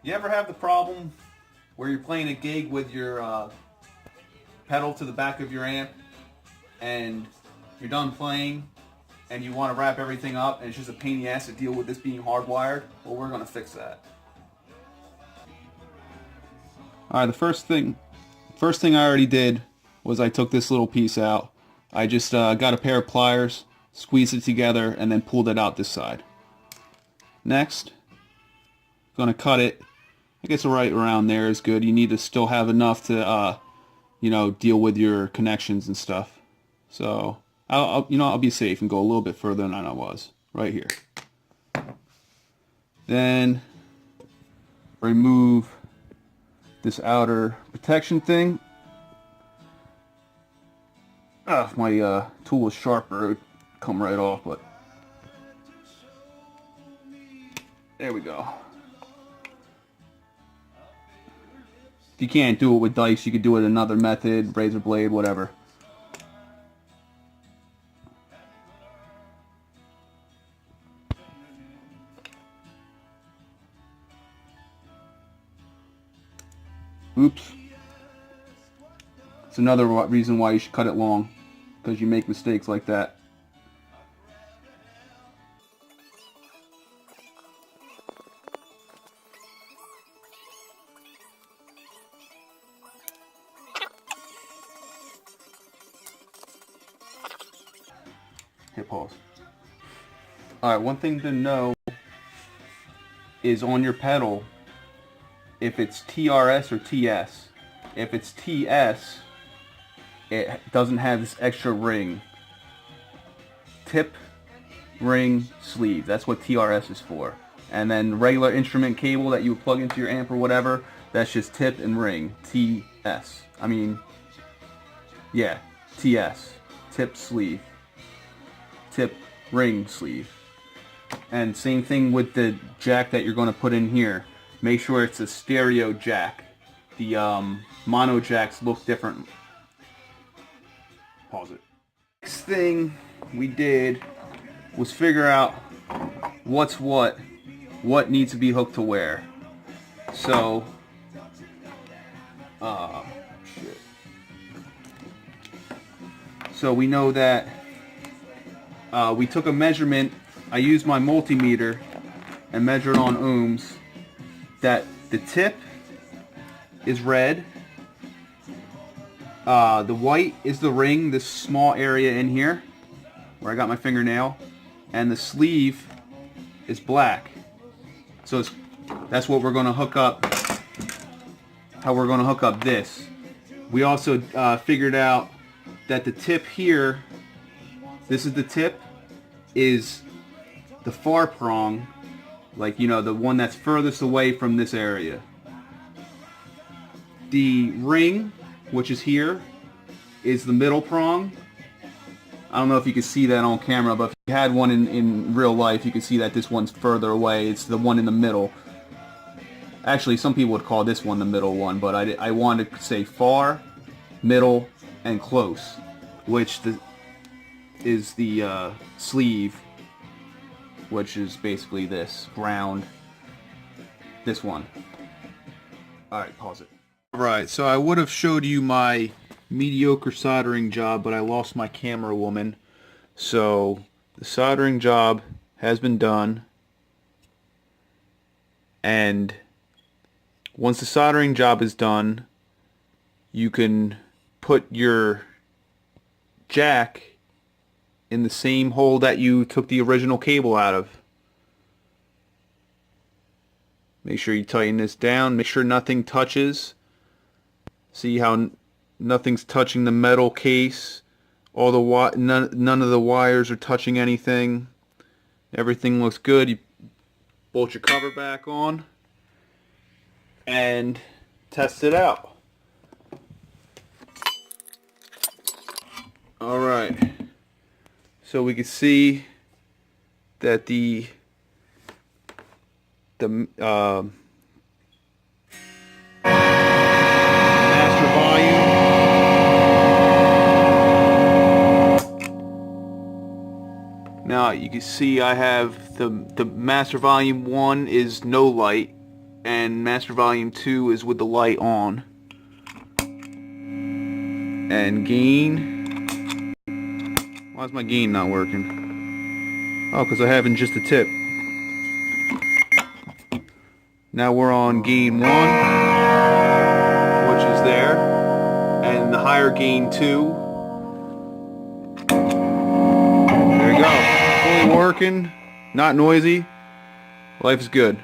You ever have the problem where you're playing a gig with your pedal to the back of your amp and you're done playing and you want to wrap everything up and it's just a pain in the ass to deal with this being hardwired? Well, we're going to fix that. Alright, the first thing I already did was I took this little piece out. I just got a pair of pliers, squeezed it together, and then pulled it out this side. Next, going to cut it. I guess right around there is good. You need to still have enough to, deal with your connections and stuff. So, I'll be safe and go a little bit further than I was. Right here. Then, remove this outer protection thing. If my tool was sharper, it would come right off, but there we go. If you can't do it with dice, you could do it another method, razor blade, whatever. Oops. It's another reason why you should cut it long, because you make mistakes like that. Hit pause. Alright, one thing to know is on your pedal, if it's TRS or TS. If it's TS, it doesn't have this extra ring. Tip, ring, sleeve. That's what TRS is for. And then regular instrument cable that you would plug into your amp or whatever, that's just tip and ring. TS. TS. Tip, sleeve. Tip, ring, sleeve. And same thing with the jack that you're going to put in here. Make sure it's a stereo jack. The mono jacks look different. Pause it. Next thing we did was figure out what's what needs to be hooked to where. So, shit. So we know that we took a measurement. I used my multimeter and measured on ohms that the tip is red. The white is the ring, this small area in here where I got my fingernail, and the sleeve is black. So that's what we're going to hook up, how we're going to hook up this. We also figured out that the tip here, this is the tip, is the far prong, like, the one that's furthest away from this area. The ring, which is here, is the middle prong. I don't know if you can see that on camera, but if you had one in real life, you can see that this one's further away. It's the one in the middle. Actually, some people would call this one the middle one, but I wanted to say far, middle, and close, which is the sleeve, which is basically this ground. This one. Alright, pause it. Alright, so I would have showed you my mediocre soldering job, but I lost my camera woman. So the soldering job has been done, and once the soldering job is done, you can put your jack in the same hole that you took the original cable out of. Make sure you tighten this down. Make sure nothing touches. See how nothing's touching the metal case. All the none of the wires are touching anything. Everything looks good. You bolt your cover back on and test it out. All right. So we can see that the master volume now you can see I have the master volume 1 is no light, and master volume 2 is with the light on. And gain, why is my gain not working? Oh, because I haven't just a tip. Now we're on gain 1, which is there, and the higher gain 2. There you go, fully working, not noisy, life is good.